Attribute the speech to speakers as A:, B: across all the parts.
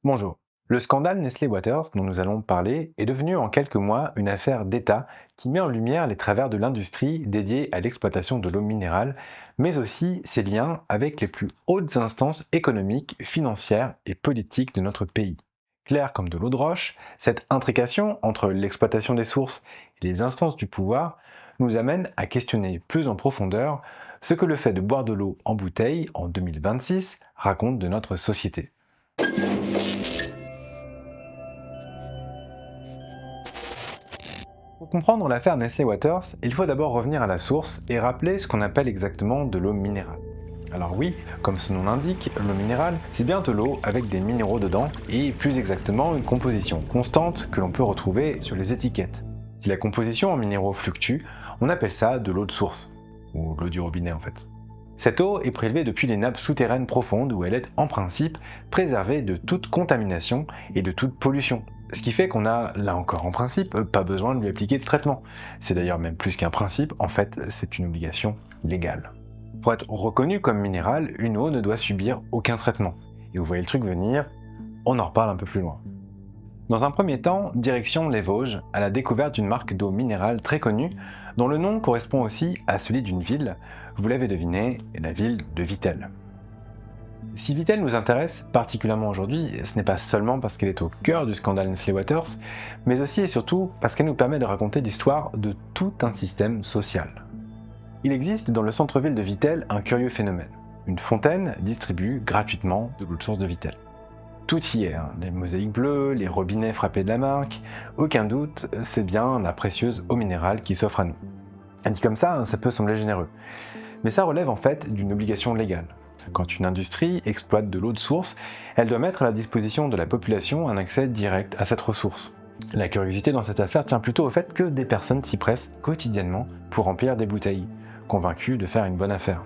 A: Bonjour. Le scandale Nestlé Waters dont nous allons parler est devenu en quelques mois une affaire d'État qui met en lumière les travers de l'industrie dédiée à l'exploitation de l'eau minérale, mais aussi ses liens avec les plus hautes instances économiques, financières et politiques de notre pays. Clair comme de l'eau de roche, cette intrication entre l'exploitation des sources et les instances du pouvoir nous amène à questionner plus en profondeur ce que le fait de boire de l'eau en bouteille en 2026 raconte de notre société. Pour comprendre l'affaire Nestlé Waters, il faut d'abord revenir à la source et rappeler ce qu'on appelle exactement de l'eau minérale. Alors oui, comme son nom l'indique, l'eau minérale, c'est bien de l'eau avec des minéraux dedans, et plus exactement une composition constante que l'on peut retrouver sur les étiquettes. Si la composition en minéraux fluctue, on appelle ça de l'eau de source, ou l'eau du robinet en fait. Cette eau est prélevée depuis les nappes souterraines profondes où elle est en principe préservée de toute contamination et de toute pollution. Ce qui fait qu'on a, là encore en principe, pas besoin de lui appliquer de traitement. C'est d'ailleurs même plus qu'un principe, en fait c'est une obligation légale. Pour être reconnue comme minérale, une eau ne doit subir aucun traitement. Et vous voyez le truc venir, on en reparle un peu plus loin. Dans un premier temps, direction les Vosges, à la découverte d'une marque d'eau minérale très connue, dont le nom correspond aussi à celui d'une ville, vous l'avez deviné, la ville de Vittel. Si Vittel nous intéresse particulièrement aujourd'hui, ce n'est pas seulement parce qu'elle est au cœur du scandale Nestlé Waters, mais aussi et surtout parce qu'elle nous permet de raconter l'histoire de tout un système social. Il existe dans le centre-ville de Vittel un curieux phénomène. Une fontaine distribue gratuitement de l'eau de source de Vittel. Tout y est, les mosaïques bleues, les robinets frappés de la marque, aucun doute, c'est bien la précieuse eau minérale qui s'offre à nous. Dit comme ça peut sembler généreux. Mais ça relève en fait d'une obligation légale. Quand une industrie exploite de l'eau de source, elle doit mettre à la disposition de la population un accès direct à cette ressource. La curiosité dans cette affaire tient plutôt au fait que des personnes s'y pressent quotidiennement pour remplir des bouteilles, convaincues de faire une bonne affaire.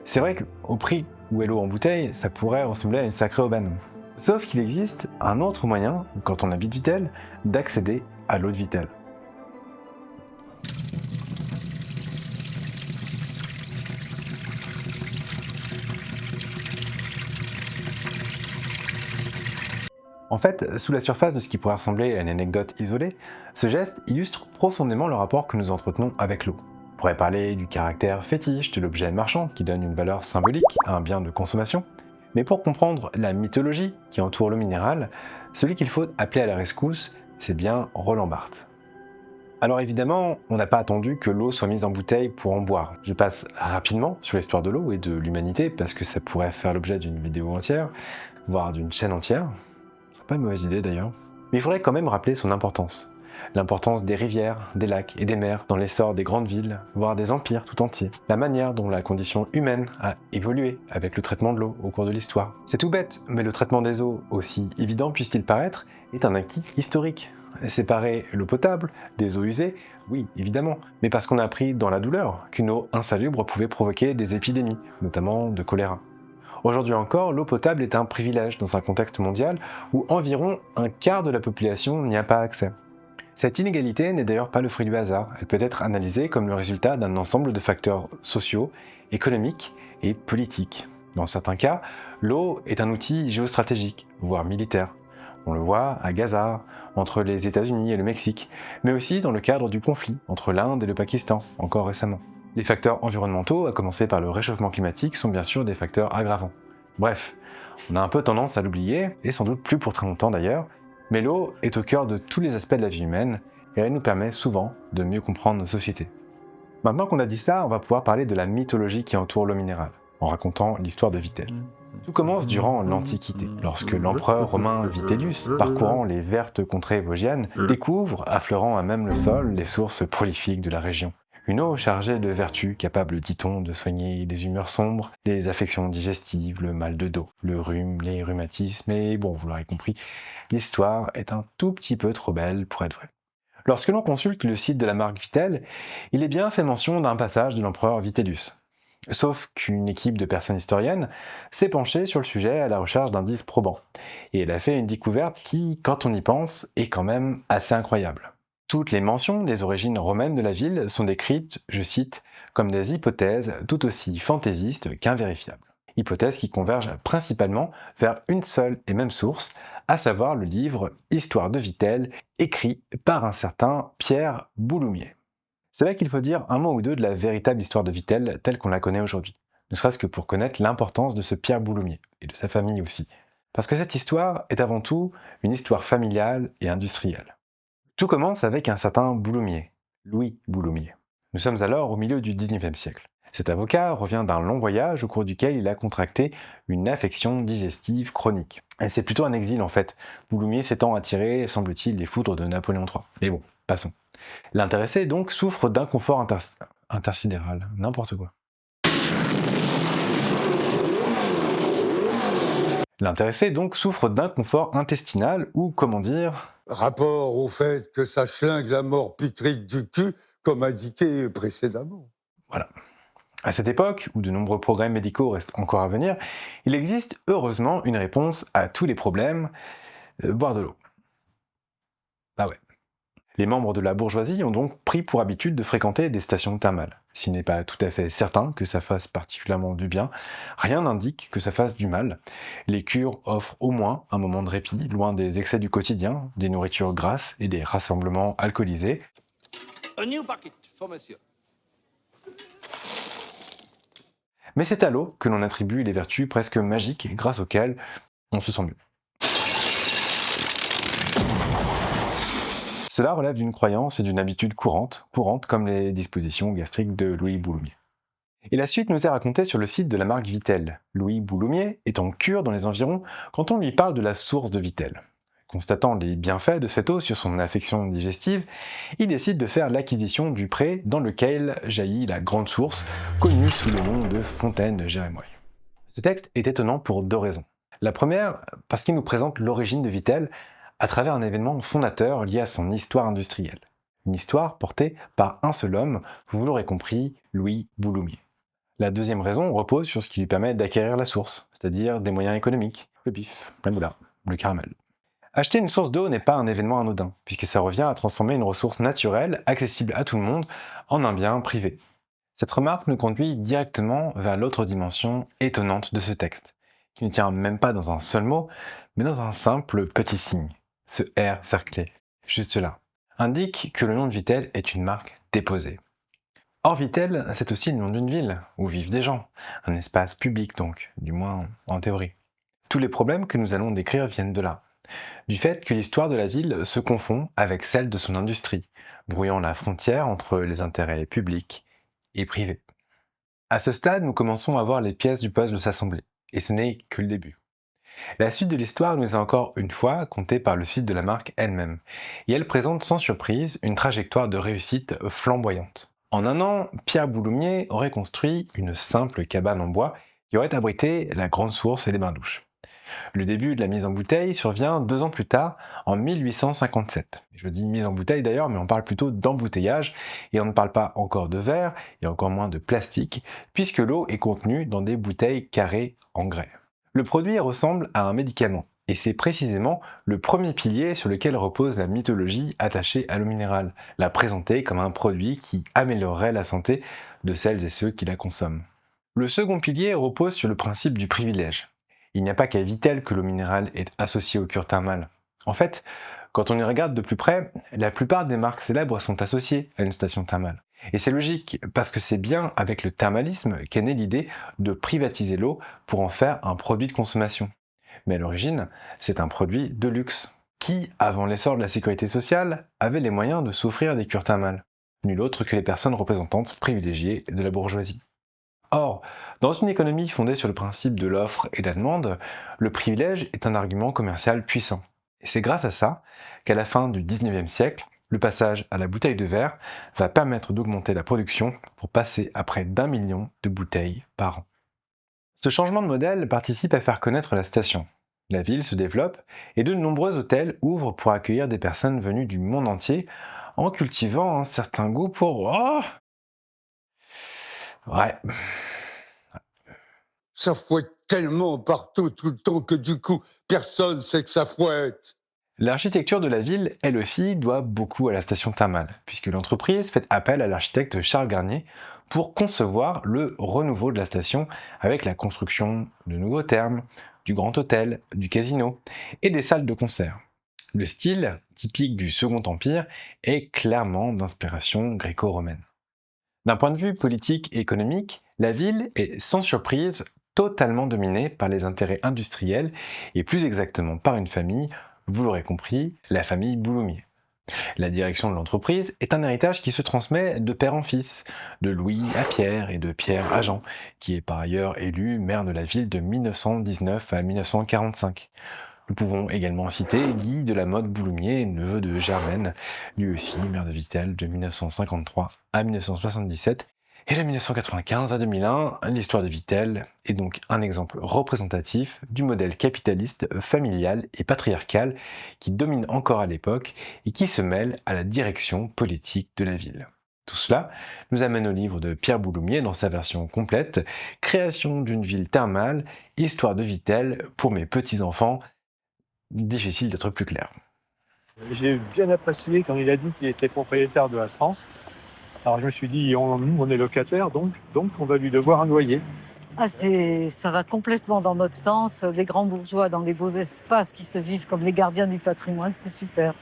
A: C'est vrai qu'au prix où est l'eau en bouteille, ça pourrait ressembler à une sacrée aubaine. Sauf qu'il existe un autre moyen, quand on habite Vittel, d'accéder à l'eau de Vittel. En fait, sous la surface de ce qui pourrait ressembler à une anecdote isolée, ce geste illustre profondément le rapport que nous entretenons avec l'eau. On pourrait parler du caractère fétiche de l'objet marchand qui donne une valeur symbolique à un bien de consommation, mais pour comprendre la mythologie qui entoure l'eau minérale, celui qu'il faut appeler à la rescousse, c'est bien Roland Barthes. Alors évidemment, on n'a pas attendu que l'eau soit mise en bouteille pour en boire. Je passe rapidement sur l'histoire de l'eau et de l'humanité parce que ça pourrait faire l'objet d'une vidéo entière, voire d'une chaîne entière. C'est pas une mauvaise idée d'ailleurs. Mais il faudrait quand même rappeler son importance. L'importance des rivières, des lacs et des mers dans l'essor des grandes villes, voire des empires tout entiers. La manière dont la condition humaine a évolué avec le traitement de l'eau au cours de l'histoire. C'est tout bête, mais le traitement des eaux, aussi évident puisse-t-il paraître, est un acquis historique. Séparer l'eau potable des eaux usées, oui, évidemment, mais parce qu'on a appris dans la douleur qu'une eau insalubre pouvait provoquer des épidémies, notamment de choléra. Aujourd'hui encore, l'eau potable est un privilège dans un contexte mondial où environ un quart de la population n'y a pas accès. Cette inégalité n'est d'ailleurs pas le fruit du hasard, elle peut être analysée comme le résultat d'un ensemble de facteurs sociaux, économiques et politiques. Dans certains cas, l'eau est un outil géostratégique, voire militaire. On le voit à Gaza, entre les États-Unis et le Mexique, mais aussi dans le cadre du conflit entre l'Inde et le Pakistan, encore récemment. Les facteurs environnementaux, à commencer par le réchauffement climatique, sont bien sûr des facteurs aggravants. Bref, on a un peu tendance à l'oublier, et sans doute plus pour très longtemps d'ailleurs, mais l'eau est au cœur de tous les aspects de la vie humaine, et elle nous permet souvent de mieux comprendre nos sociétés. Maintenant qu'on a dit ça, on va pouvoir parler de la mythologie qui entoure l'eau minérale, en racontant l'histoire de Vittel. Tout commence durant l'Antiquité, lorsque l'empereur romain Vitellius, parcourant les vertes contrées vosgiennes, découvre, affleurant à même le sol, les sources prolifiques de la région. Une eau chargée de vertus, capable, dit-on, de soigner les humeurs sombres, les affections digestives, le mal de dos, le rhume, les rhumatismes, et bon, vous l'aurez compris, l'histoire est un tout petit peu trop belle pour être vraie. Lorsque l'on consulte le site de la marque Vittel, il est bien fait mention d'un passage de l'empereur Vitellius. Sauf qu'une équipe de personnes historiennes s'est penchée sur le sujet à la recherche d'indices probants. Et elle a fait une découverte qui, quand on y pense, est quand même assez incroyable. Toutes les mentions des origines romaines de la ville sont décrites, je cite, comme des hypothèses tout aussi fantaisistes qu'invérifiables. hypothèse qui converge principalement vers une seule et même source, à savoir le livre Histoire de Vittel, écrit par un certain Pierre Bouloumier. C'est là qu'il faut dire un mot ou deux de la véritable histoire de Vittel telle qu'on la connaît aujourd'hui, ne serait-ce que pour connaître l'importance de ce Pierre Bouloumier, et de sa famille aussi. Parce que cette histoire est avant tout une histoire familiale et industrielle. Tout commence avec un certain Bouloumier, Louis Bouloumier. Nous sommes alors au milieu du XIXe siècle. Cet avocat revient d'un long voyage au cours duquel il a contracté une affection digestive chronique. Et c'est plutôt un exil en fait, Bouloumier s'étant attiré, semble-t-il, les foudres de Napoléon III. Mais bon, passons. L'intéressé donc souffre d'inconfort intersidéral, n'importe quoi. L'intéressé donc souffre d'inconfort intestinal ou, comment dire...
B: Rapport au fait que ça schlingue la mort pitrique du cul, comme indiqué précédemment.
A: Voilà. À cette époque, où de nombreux progrès médicaux restent encore à venir, il existe heureusement une réponse à tous les problèmes, boire de l'eau. Bah ouais. Les membres de la bourgeoisie ont donc pris pour habitude de fréquenter des stations thermales. S'il n'est pas tout à fait certain que ça fasse particulièrement du bien, rien n'indique que ça fasse du mal. Les cures offrent au moins un moment de répit, loin des excès du quotidien, des nourritures grasses et des rassemblements alcoolisés.
C: A new bucket for monsieur.
A: Mais c'est à l'eau que l'on attribue les vertus presque magiques grâce auxquelles on se sent mieux. Cela relève d'une croyance et d'une habitude courante comme les dispositions gastriques de Louis Bouloumier. Et la suite nous est racontée sur le site de la marque Vittel. Louis Bouloumier est en cure dans les environs quand on lui parle de la source de Vittel. Constatant les bienfaits de cette eau sur son affection digestive, il décide de faire l'acquisition du pré dans lequel jaillit la grande source, connue sous le nom de fontaine de Jérémoy. Ce texte est étonnant pour deux raisons. La première, parce qu'il nous présente l'origine de Vittel à travers un événement fondateur lié à son histoire industrielle. Une histoire portée par un seul homme, vous l'aurez compris, Louis Bouloumier. La deuxième raison repose sur ce qui lui permet d'acquérir la source, c'est-à-dire des moyens économiques, le bif, la moula, le caramel. Acheter une source d'eau n'est pas un événement anodin, puisque ça revient à transformer une ressource naturelle, accessible à tout le monde, en un bien privé. Cette remarque nous conduit directement vers l'autre dimension étonnante de ce texte, qui ne tient même pas dans un seul mot, mais dans un simple petit signe. Ce R cerclé, juste là, indique que le nom de Vittel est une marque déposée. Or Vittel, c'est aussi le nom d'une ville, où vivent des gens, un espace public donc, du moins en théorie. Tous les problèmes que nous allons décrire viennent de là, du fait que l'histoire de la ville se confond avec celle de son industrie, brouillant la frontière entre les intérêts publics et privés. À ce stade, nous commençons à voir les pièces du puzzle s'assembler, et ce n'est que le début. La suite de l'histoire nous est encore une fois contée par le site de la marque elle-même, et elle présente sans surprise une trajectoire de réussite flamboyante. En un an, Pierre Bouloumier aurait construit une simple cabane en bois qui aurait abrité la grande source et les bains-douches. Le début de la mise en bouteille survient 2 ans plus tard, en 1857. Je dis mise en bouteille d'ailleurs, mais on parle plutôt d'embouteillage, et on ne parle pas encore de verre, et encore moins de plastique, puisque l'eau est contenue dans des bouteilles carrées en grès. Le produit ressemble à un médicament, et c'est précisément le premier pilier sur lequel repose la mythologie attachée à l'eau minérale, la présenter comme un produit qui améliorerait la santé de celles et ceux qui la consomment. Le second pilier repose sur le principe du privilège. Il n'y a pas qu'à Vittel que l'eau minérale est associée aux cures thermales. En fait, quand on y regarde de plus près, la plupart des marques célèbres sont associées à une station thermale. Et c'est logique, parce que c'est bien avec le thermalisme qu'est née l'idée de privatiser l'eau pour en faire un produit de consommation. Mais à l'origine, c'est un produit de luxe. Qui, avant l'essor de la sécurité sociale, avait les moyens de s'offrir des cures thermales? Nul autre que les personnes représentantes privilégiées de la bourgeoisie. Or, dans une économie fondée sur le principe de l'offre et de la demande, le privilège est un argument commercial puissant. Et c'est grâce à ça qu'à la fin du 19e siècle, le passage à la bouteille de verre va permettre d'augmenter la production pour passer à près d'1 million de bouteilles par an. Ce changement de modèle participe à faire connaître la station. La ville se développe et de nombreux hôtels ouvrent pour accueillir des personnes venues du monde entier en cultivant un certain goût pour... Oh ouais.
B: Ça fouette tellement partout tout le temps que du coup, personne sait que ça fouette.
A: L'architecture de la ville, elle aussi, doit beaucoup à la station thermale, puisque l'entreprise fait appel à l'architecte Charles Garnier pour concevoir le renouveau de la station avec la construction de nouveaux thermes, du grand hôtel, du casino et des salles de concert. Le style, typique du Second Empire, est clairement d'inspiration gréco-romaine. D'un point de vue politique et économique, la ville est sans surprise totalement dominée par les intérêts industriels et plus exactement par une famille, vous l'aurez compris, la famille Bouloumier. La direction de l'entreprise est un héritage qui se transmet de père en fils, de Louis à Pierre et de Pierre à Jean, qui est par ailleurs élu maire de la ville de 1919 à 1945. Nous pouvons également citer Guy de la Motte Bouloumier, neveu de Germaine, lui aussi maire de Vittel de 1953 à 1977, et de 1995 à 2001, l'histoire de Vittel est donc un exemple représentatif du modèle capitaliste familial et patriarcal qui domine encore à l'époque et qui se mêle à la direction politique de la ville. Tout cela nous amène au livre de Pierre Bouloumier dans sa version complète, Création d'une ville thermale, histoire de Vittel pour mes petits-enfants. Difficile d'être plus clair.
D: J'ai bien apprécié quand il a dit qu'il était propriétaire de la France. Alors je me suis dit, nous on est locataire, donc on va lui devoir un loyer.
E: Ça va complètement dans notre sens. Les grands bourgeois dans les beaux espaces qui se vivent comme les gardiens du patrimoine, c'est super.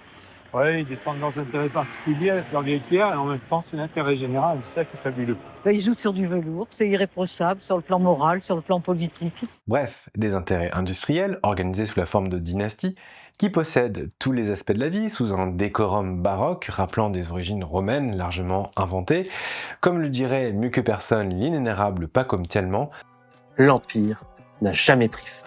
D: Oui, ils défendent leurs intérêts particuliers, leurs tiers, et en même temps c'est l'intérêt général, c'est ça qui est fabuleux.
E: Ils jouent sur du velours, c'est irréprochable sur le plan moral, sur le plan politique.
A: Bref, des intérêts industriels organisés sous la forme de dynasties qui possèdent tous les aspects de la vie sous un décorum baroque rappelant des origines romaines largement inventées. Comme le dirait mieux que personne l'inénérable Paco Mtielman,
F: l'Empire n'a jamais pris fin.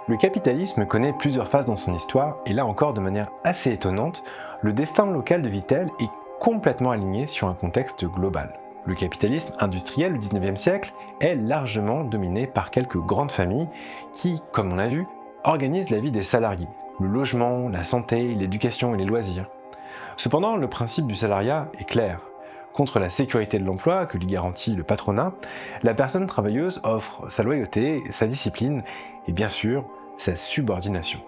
A: Le capitalisme connaît plusieurs phases dans son histoire, et là encore de manière assez étonnante, le destin local de Vittel est complètement aligné sur un contexte global. Le capitalisme industriel du 19e siècle est largement dominé par quelques grandes familles qui, comme on l'a vu, organisent la vie des salariés, le logement, la santé, l'éducation et les loisirs. Cependant, le principe du salariat est clair. Contre la sécurité de l'emploi que lui garantit le patronat, la personne travailleuse offre sa loyauté, sa discipline et bien sûr sa subordination.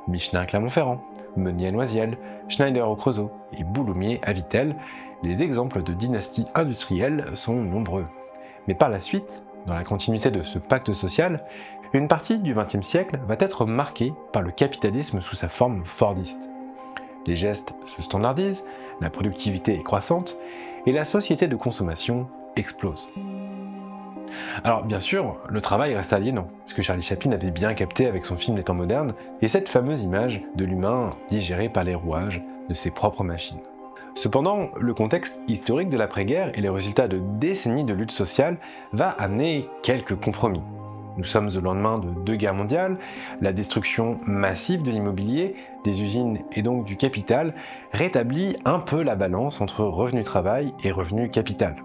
A: Michelin à Clermont-Ferrand, Meunier à Noisiel, Schneider au Creusot et Bouloumier à Vittel, les exemples de dynasties industrielles sont nombreux. Mais par la suite, dans la continuité de ce pacte social, une partie du XXe siècle va être marquée par le capitalisme sous sa forme fordiste. Les gestes se standardisent, la productivité est croissante et la société de consommation explose. Alors bien sûr, le travail reste aliénant, ce que Charlie Chaplin avait bien capté avec son film Les temps modernes, et cette fameuse image de l'humain digéré par les rouages de ses propres machines. Cependant, le contexte historique de l'après-guerre et les résultats de décennies de lutte sociale va amener quelques compromis. Nous sommes au lendemain de 2 guerres mondiales, la destruction massive de l'immobilier, des usines et donc du capital rétablit un peu la balance entre revenu travail et revenu capital.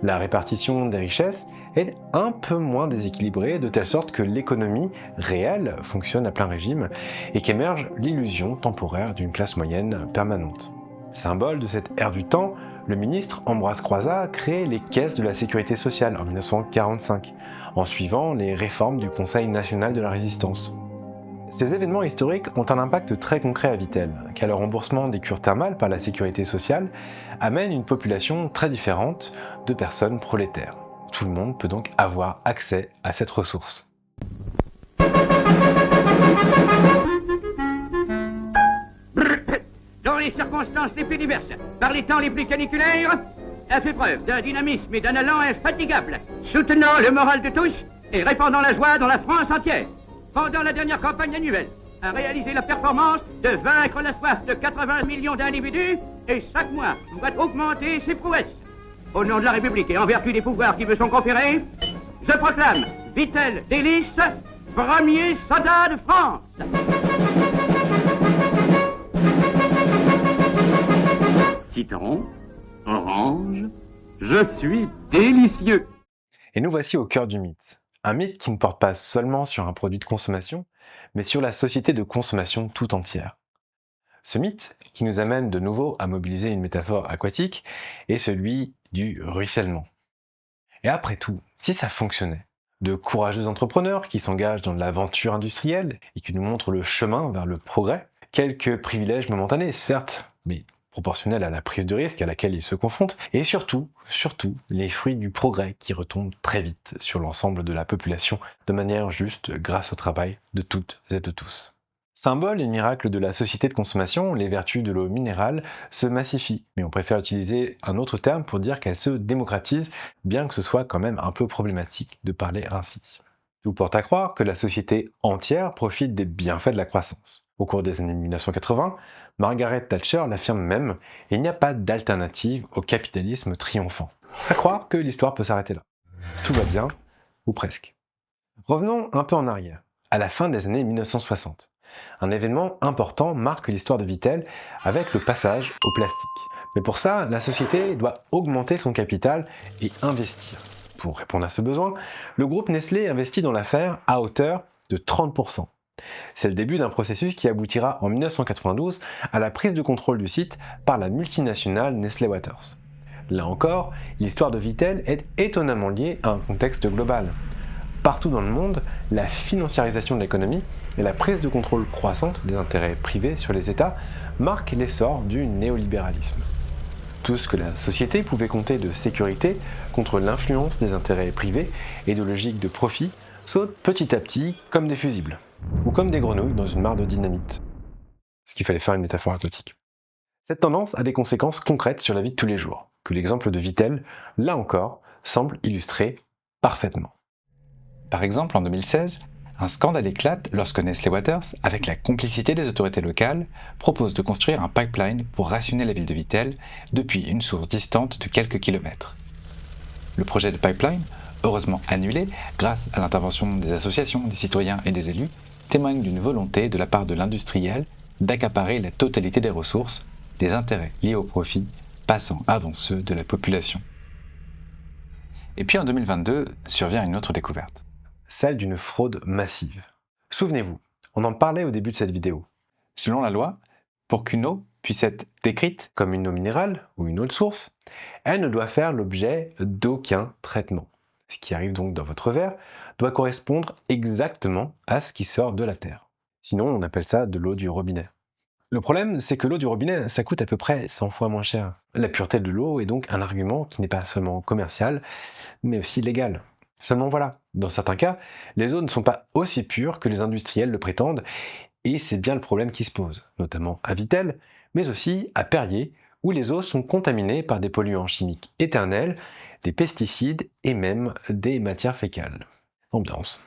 A: La répartition des richesses est un peu moins déséquilibrée de telle sorte que l'économie réelle fonctionne à plein régime et qu'émerge l'illusion temporaire d'une classe moyenne permanente. Symbole de cette ère du temps, le ministre Ambroise Croizat crée les caisses de la sécurité sociale en 1945, en suivant les réformes du Conseil national de la résistance. Ces événements historiques ont un impact très concret à Vittel, car le remboursement des cures thermales par la sécurité sociale amène une population très différente de personnes prolétaires. Tout le monde peut donc avoir accès à cette ressource.
G: Dans les circonstances les plus diverses, par les temps les plus caniculaires, a fait preuve d'un dynamisme et d'un allant infatigable, soutenant le moral de tous et répandant la joie dans la France entière. Pendant la dernière campagne annuelle, a réalisé la performance de vaincre la soif de 80 millions d'individus et chaque mois va augmenter ses prouesses. Au nom de la République et en vertu des pouvoirs qui me sont conférés, je proclame Vittel Délice, premier soldat de France. Citron, orange, je suis délicieux.
A: Et nous voici au cœur du mythe. Un mythe qui ne porte pas seulement sur un produit de consommation, mais sur la société de consommation tout entière. Ce mythe, qui nous amène de nouveau à mobiliser une métaphore aquatique, est celui du ruissellement. Et après tout, si ça fonctionnait, de courageux entrepreneurs qui s'engagent dans l'aventure industrielle et qui nous montrent le chemin vers le progrès, quelques privilèges momentanés, certes, mais proportionnels à la prise de risque à laquelle ils se confrontent, et surtout, les fruits du progrès qui retombent très vite sur l'ensemble de la population, de manière juste grâce au travail de toutes et de tous. Symbole et miracle de la société de consommation, les vertus de l'eau minérale se massifient, mais on préfère utiliser un autre terme pour dire qu'elle se démocratise, bien que ce soit quand même un peu problématique de parler ainsi. Tout porte à croire que la société entière profite des bienfaits de la croissance. Au cours des années 1980, Margaret Thatcher l'affirme même, il n'y a pas d'alternative au capitalisme triomphant. À croire que l'histoire peut s'arrêter là. Tout va bien, ou presque. Revenons un peu en arrière, à la fin des années 1960. Un événement important marque l'histoire de Vittel avec le passage au plastique. Mais pour ça, la société doit augmenter son capital et investir. Pour répondre à ce besoin, le groupe Nestlé investit dans l'affaire à hauteur de 30%. C'est le début d'un processus qui aboutira en 1992 à la prise de contrôle du site par la multinationale Nestlé Waters. Là encore, l'histoire de Vittel est étonnamment liée à un contexte global. Partout dans le monde, la financiarisation de l'économie et la prise de contrôle croissante des intérêts privés sur les États marquent l'essor du néolibéralisme. Tout ce que la société pouvait compter de sécurité contre l'influence des intérêts privés et de logiques de profit saute petit à petit comme des fusibles, ou comme des grenouilles dans une mare de dynamite. Ce qu'il fallait faire une métaphore aquatique. Cette tendance a des conséquences concrètes sur la vie de tous les jours, que l'exemple de Vittel, là encore, semble illustrer parfaitement.
H: Par exemple, en 2016, un scandale éclate lorsque Nestlé Waters, avec la complicité des autorités locales, propose de construire un pipeline pour rationner la ville de Vittel depuis une source distante de quelques kilomètres. Le projet de pipeline, heureusement annulé grâce à l'intervention des associations, des citoyens et des élus, témoigne d'une volonté de la part de l'industriel d'accaparer la totalité des ressources, des intérêts liés au profit passant avant ceux de la population. Et puis en 2022, survient une autre découverte.
A: Celle d'une fraude massive. Souvenez-vous, on en parlait au début de cette vidéo.
H: Selon la loi, pour qu'une eau puisse être décrite
A: Comme une eau minérale ou une eau de source, elle ne doit faire l'objet d'aucun traitement. Ce qui arrive donc dans votre verre doit correspondre exactement à ce qui sort de la terre. Sinon, on appelle ça de l'eau du robinet. Le problème, c'est que l'eau du robinet, ça coûte à peu près 100 fois moins cher. La pureté de l'eau est donc un argument qui n'est pas seulement commercial, mais aussi légal. Seulement voilà, dans certains cas, les eaux ne sont pas aussi pures que les industriels le prétendent, et c'est bien le problème qui se pose, notamment à Vittel, mais aussi à Perrier, où les eaux sont contaminées par des polluants chimiques éternels, des pesticides et même des matières fécales. Ambiance.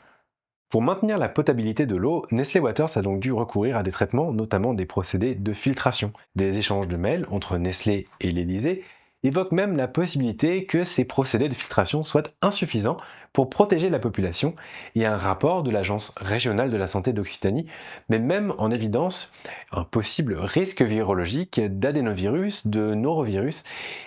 A: Pour maintenir la potabilité de l'eau, Nestlé Waters a donc dû recourir à des traitements, notamment des procédés de filtration. Des échanges de mails entre Nestlé et l'Élysée évoquent même la possibilité que ces procédés de filtration soient insuffisants pour protéger la population, et un rapport de l'Agence régionale de la santé d'Occitanie met même en évidence un possible risque virologique d'adénovirus, de norovirus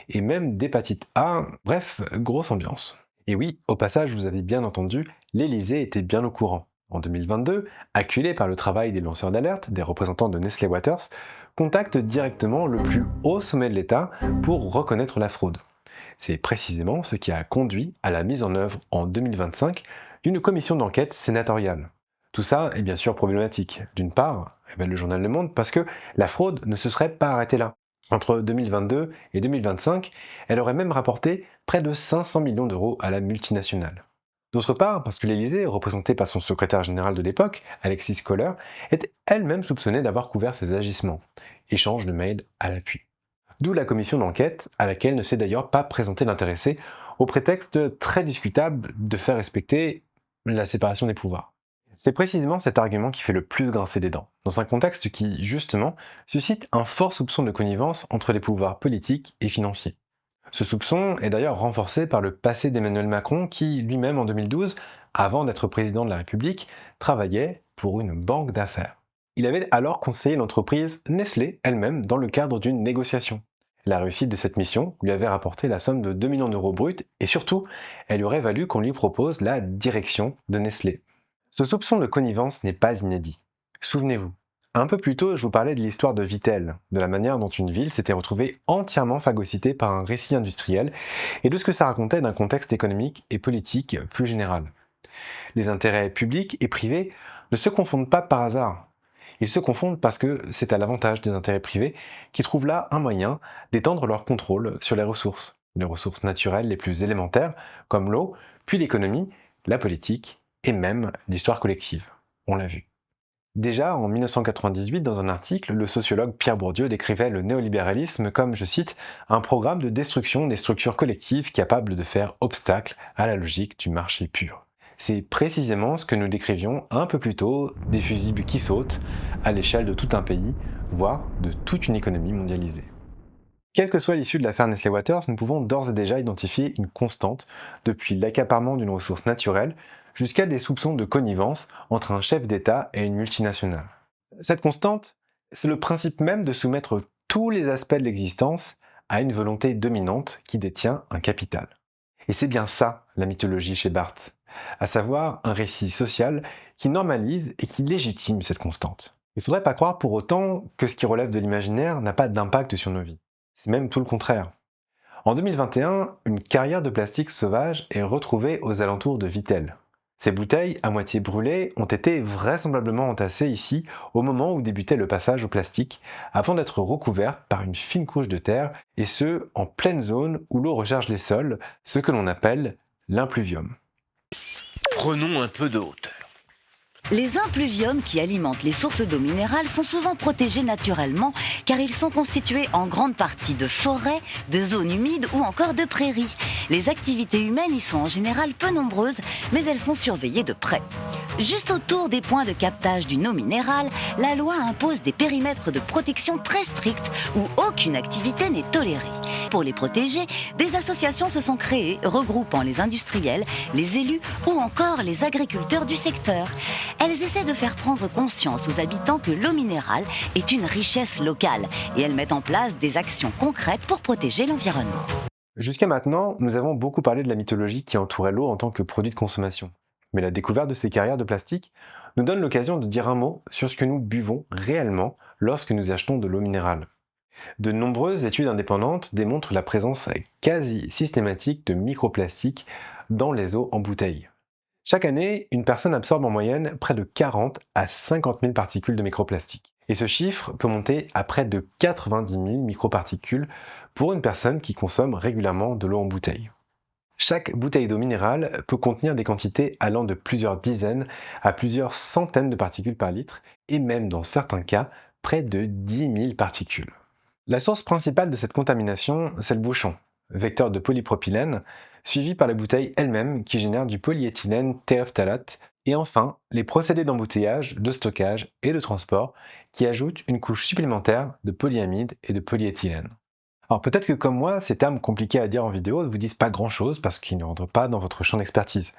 A: et même d'hépatite A, bref, grosse ambiance. Et oui, au passage, vous avez bien entendu, l'Élysée était bien au courant. En 2022, acculé par le travail des lanceurs d'alerte, des représentants de Nestlé Waters, contacte directement le plus haut sommet de l'État pour reconnaître la fraude. C'est précisément ce qui a conduit à la mise en œuvre en 2025 d'une commission d'enquête sénatoriale. Tout ça est bien sûr problématique. D'une part, révèle le journal Le Monde, parce que la fraude ne se serait pas arrêtée là. Entre 2022 et 2025, elle aurait même rapporté près de 500 millions d'euros à la multinationale. D'autre part, parce que l'Élysée, représentée par son secrétaire général de l'époque, Alexis Kohler, est elle-même soupçonnée d'avoir couvert ses agissements. Échange de mails à l'appui. D'où la commission d'enquête, à laquelle ne s'est d'ailleurs pas présenté l'intéressé, au prétexte très discutable de faire respecter la séparation des pouvoirs. C'est précisément cet argument qui fait le plus grincer des dents, dans un contexte qui, justement, suscite un fort soupçon de connivence entre les pouvoirs politiques et financiers. Ce soupçon est d'ailleurs renforcé par le passé d'Emmanuel Macron qui, lui-même en 2012, avant d'être président de la République, travaillait pour une banque d'affaires. Il avait alors conseillé l'entreprise Nestlé elle-même dans le cadre d'une négociation. La réussite de cette mission lui avait rapporté la somme de 2 millions d'euros bruts et surtout, elle lui aurait valu qu'on lui propose la direction de Nestlé. Ce soupçon de connivence n'est pas inédit. Souvenez-vous, Un peu plus tôt, je vous parlais de l'histoire de Vittel, de la manière dont une ville s'était retrouvée entièrement phagocytée par un récit industriel et de ce que ça racontait d'un contexte économique et politique plus général. Les intérêts publics et privés ne se confondent pas par hasard. Ils se confondent parce que c'est à l'avantage des intérêts privés qui trouvent là un moyen d'étendre leur contrôle sur les ressources naturelles les plus élémentaires, comme l'eau, puis l'économie, la politique et même l'histoire collective. On l'a vu. Déjà, en 1998, dans un article, le sociologue Pierre Bourdieu décrivait le néolibéralisme comme, je cite, « un programme de destruction des structures collectives capable de faire obstacle à la logique du marché pur ». C'est précisément ce que nous décrivions un peu plus tôt des fusibles qui sautent à l'échelle de tout un pays, voire de toute une économie mondialisée. Quelle que soit l'issue de l'affaire Nestlé Waters, nous pouvons d'ores et déjà identifier une constante, depuis l'accaparement d'une ressource naturelle jusqu'à des soupçons de connivence entre un chef d'État et une multinationale. Cette constante, c'est le principe même de soumettre tous les aspects de l'existence à une volonté dominante qui détient un capital. Et c'est bien ça, la mythologie chez Barthes, à savoir un récit social qui normalise et qui légitime cette constante. Il ne faudrait pas croire pour autant que ce qui relève de l'imaginaire n'a pas d'impact sur nos vies. C'est même tout le contraire. En 2021, une carrière de plastique sauvage est retrouvée aux alentours de Vittel. Ces bouteilles, à moitié brûlées, ont été vraisemblablement entassées ici au moment où débutait le passage au plastique, avant d'être recouvertes par une fine couche de terre, et ce, en pleine zone où l'eau recharge les sols, ce que l'on appelle l'impluvium.
I: Prenons un peu de hauteur.
J: Les impluviums qui alimentent les sources d'eau minérale sont souvent protégés naturellement car ils sont constitués en grande partie de forêts, de zones humides ou encore de prairies. Les activités humaines y sont en général peu nombreuses, mais elles sont surveillées de près. Juste autour des points de captage d'une eau minérale, la loi impose des périmètres de protection très stricts où aucune activité n'est tolérée. Pour les protéger, des associations se sont créées regroupant les industriels, les élus ou encore les agriculteurs du secteur. Elles essaient de faire prendre conscience aux habitants que l'eau minérale est une richesse locale et elles mettent en place des actions concrètes pour protéger l'environnement.
A: Jusqu'à maintenant, nous avons beaucoup parlé de la mythologie qui entourait l'eau en tant que produit de consommation. Mais la découverte de ces carrières de plastique nous donne l'occasion de dire un mot sur ce que nous buvons réellement lorsque nous achetons de l'eau minérale. De nombreuses études indépendantes démontrent la présence quasi systématique de microplastiques dans les eaux en bouteille. Chaque année, une personne absorbe en moyenne près de 40 à 50 000 particules de microplastiques. Et ce chiffre peut monter à près de 90 000 microparticules pour une personne qui consomme régulièrement de l'eau en bouteille. Chaque bouteille d'eau minérale peut contenir des quantités allant de plusieurs dizaines à plusieurs centaines de particules par litre, et même dans certains cas, près de 10 000 particules. La source principale de cette contamination, c'est le bouchon, vecteur de polypropylène, suivi par la bouteille elle-même qui génère du polyéthylène théophtalate, et enfin les procédés d'embouteillage, de stockage et de transport qui ajoutent une couche supplémentaire de polyamide et de polyéthylène. Alors peut-être que comme moi, ces termes compliqués à dire en vidéo ne vous disent pas grand-chose parce qu'ils ne rentrent pas dans votre champ d'expertise.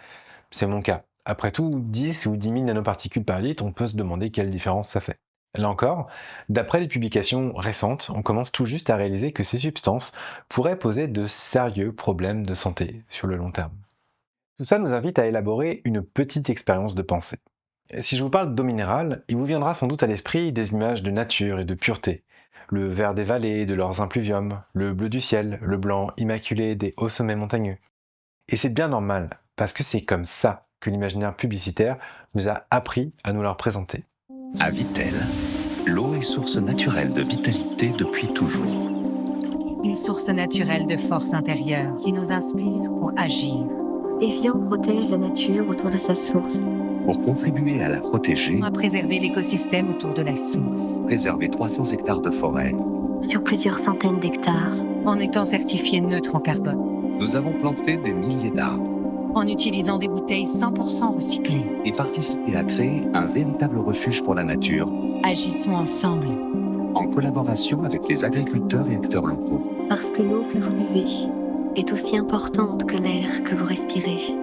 A: C'est mon cas. Après tout, 10 ou 10 000 nanoparticules par litre, on peut se demander quelle différence ça fait. Là encore, d'après des publications récentes, on commence tout juste à réaliser que ces substances pourraient poser de sérieux problèmes de santé sur le long terme. Tout ça nous invite à élaborer une petite expérience de pensée. Si je vous parle d'eau minérale, il vous viendra sans doute à l'esprit des images de nature et de pureté. Le vert des vallées, de leurs impluviums, le bleu du ciel, le blanc immaculé des hauts sommets montagneux. Et c'est bien normal, parce que c'est comme ça que l'imaginaire publicitaire nous a appris à nous leur présenter.
K: À Vittel, l'eau est source naturelle de vitalité depuis toujours.
L: Une source naturelle de force intérieure qui nous inspire pour agir.
M: Evian protège la nature autour de sa source.
K: Pour contribuer à la protéger,
L: À préserver l'écosystème autour de la source.
K: préserver 300 hectares de forêt.
M: Sur plusieurs centaines d'hectares.
L: En étant certifié neutre en carbone.
K: Nous avons planté des milliers d'arbres
L: En utilisant des bouteilles 100% recyclées.
K: et participé à créer un véritable refuge pour la nature,
L: Agissons ensemble.
K: en collaboration avec les agriculteurs et acteurs locaux.
M: Parce que l'eau que vous buvez est aussi importante que l'air que vous respirez.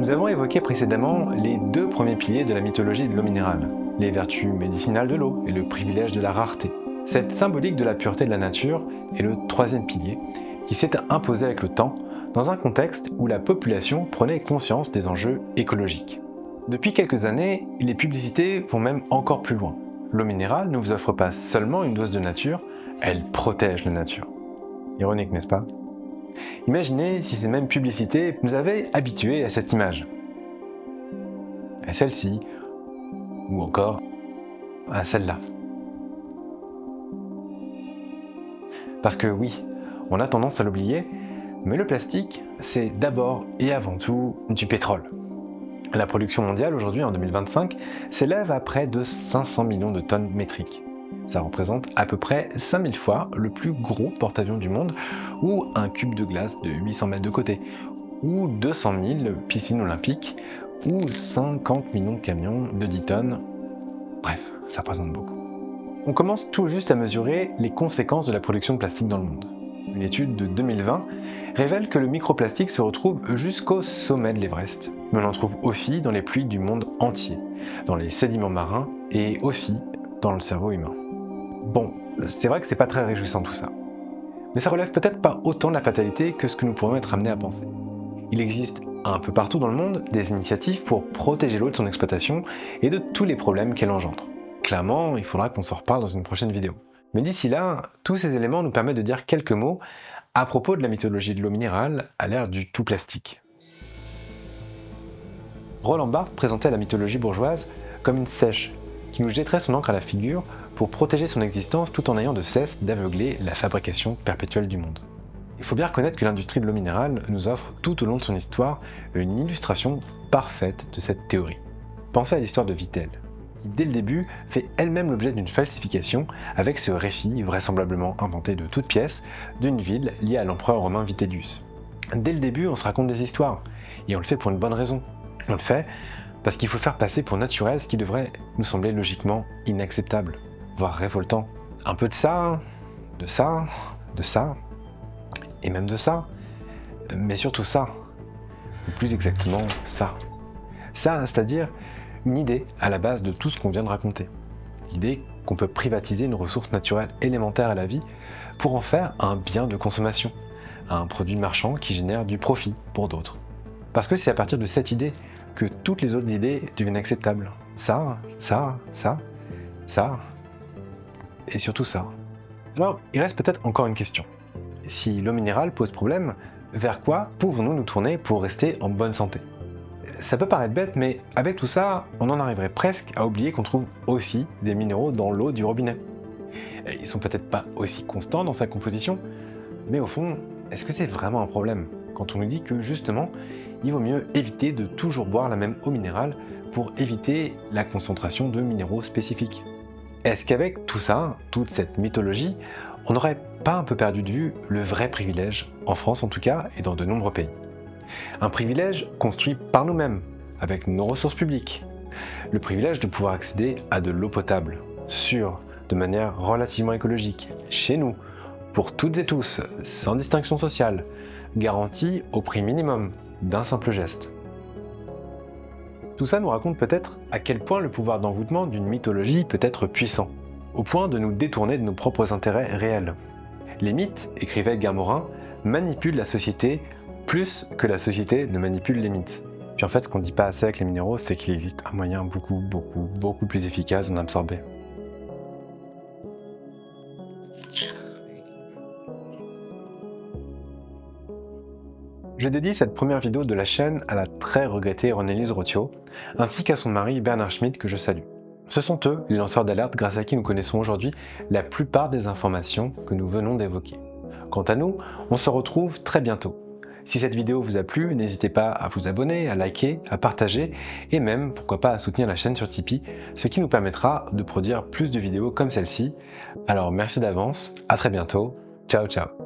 A: Nous avons évoqué précédemment les deux premiers piliers de la mythologie de l'eau minérale, les vertus médicinales de l'eau et le privilège de la rareté. Cette symbolique de la pureté de la nature est le troisième pilier, qui s'est imposé avec le temps, dans un contexte où la population prenait conscience des enjeux écologiques. Depuis quelques années, les publicités vont même encore plus loin. l'eau minérale ne vous offre pas seulement une dose de nature, elle protège la nature. Ironique, n'est-ce pas? Imaginez si ces mêmes publicités nous avaient habitués à cette image. À celle-ci, ou encore à celle-là. Parce que oui, on a tendance à l'oublier, mais le plastique, c'est d'abord et avant tout du pétrole. La production mondiale aujourd'hui, en 2025, s'élève à près de 500 millions de tonnes métriques. Ça représente à peu près 5000 fois le plus gros porte-avions du monde, ou un cube de glace de 800 mètres de côté, ou 200 000 piscines olympiques, ou 50 millions de camions de 10 tonnes. Bref, ça représente beaucoup. On commence tout juste à mesurer les conséquences de la production de plastique dans le monde. Une étude de 2020 révèle que le microplastique se retrouve jusqu'au sommet de l'Everest. Mais on en trouve aussi dans les pluies du monde entier, dans les sédiments marins et aussi dans le cerveau humain. Bon, c'est vrai que c'est pas très réjouissant tout ça. Mais ça relève peut-être pas autant de la fatalité que ce que nous pourrions être amenés à penser. Il existe un peu partout dans le monde des initiatives pour protéger l'eau de son exploitation et de tous les problèmes qu'elle engendre. Clairement, il faudra qu'on s'en reparle dans une prochaine vidéo. Mais d'ici là, tous ces éléments nous permettent de dire quelques mots à propos de la mythologie de l'eau minérale à l'ère du tout plastique. Roland Barthes présentait la mythologie bourgeoise comme une seiche qui nous jetterait son encre à la figure pour protéger son existence tout en ayant de cesse d'aveugler la fabrication perpétuelle du monde. Il faut bien reconnaître que l'industrie de l'eau minérale nous offre tout au long de son histoire une illustration parfaite de cette théorie. Pensez à l'histoire de Vittel, qui dès le début fait elle-même l'objet d'une falsification avec ce récit vraisemblablement inventé de toutes pièces d'une ville liée à l'empereur romain Vitellius. Dès le début, on se raconte des histoires, et on le fait pour une bonne raison. On le fait parce qu'il faut faire passer pour naturel ce qui devrait nous sembler logiquement inacceptable, voire révoltant. Un peu de ça, de ça, de ça, et même de ça, mais surtout ça, ou plus exactement ça. Ça, c'est-à-dire une idée à la base de tout ce qu'on vient de raconter. L'idée qu'on peut privatiser une ressource naturelle élémentaire à la vie pour en faire un bien de consommation, un produit marchand qui génère du profit pour d'autres. Parce que c'est à partir de cette idée que toutes les autres idées deviennent acceptables. Ça, et surtout ça. Alors, il reste peut-être encore une question. Si l'eau minérale pose problème, vers quoi pouvons-nous nous tourner pour rester en bonne santé? Ça peut paraître bête, mais avec tout ça, on en arriverait presque à oublier qu'on trouve aussi des minéraux dans l'eau du robinet. Ils sont peut-être pas aussi constants dans sa composition, mais au fond, est-ce que c'est vraiment un problème quand on nous dit que justement, il vaut mieux éviter de toujours boire la même eau minérale pour éviter la concentration de minéraux spécifiques? Est-ce qu'avec tout ça, toute cette mythologie, on n'aurait pas un peu perdu de vue le vrai privilège, en France en tout cas, et dans de nombreux pays? Un privilège construit par nous-mêmes, avec nos ressources publiques. Le privilège de pouvoir accéder à de l'eau potable, sûre, de manière relativement écologique, chez nous, pour toutes et tous, sans distinction sociale, garantie au prix minimum d'un simple geste. Tout ça nous raconte peut-être à quel point le pouvoir d'envoûtement d'une mythologie peut être puissant, au point de nous détourner de nos propres intérêts réels. Les mythes, écrivait Edgar Morin, manipulent la société plus que la société ne manipule les mythes. Puis en fait, ce qu'on dit pas assez avec les minéraux, c'est qu'il existe un moyen beaucoup plus efficace d'en absorber. Je dédie cette première vidéo de la chaîne à la très regrettée René-Lise Rotio, ainsi qu'à son mari Bernard Schmitt que je salue. Ce sont eux, les lanceurs d'alerte grâce à qui nous connaissons aujourd'hui la plupart des informations que nous venons d'évoquer. Quant à nous, on se retrouve très bientôt. Si cette vidéo vous a plu, n'hésitez pas à vous abonner, à liker, à partager et même, pourquoi pas, à soutenir la chaîne sur Tipeee, ce qui nous permettra de produire plus de vidéos comme celle-ci. Alors merci d'avance, à très bientôt, ciao ciao.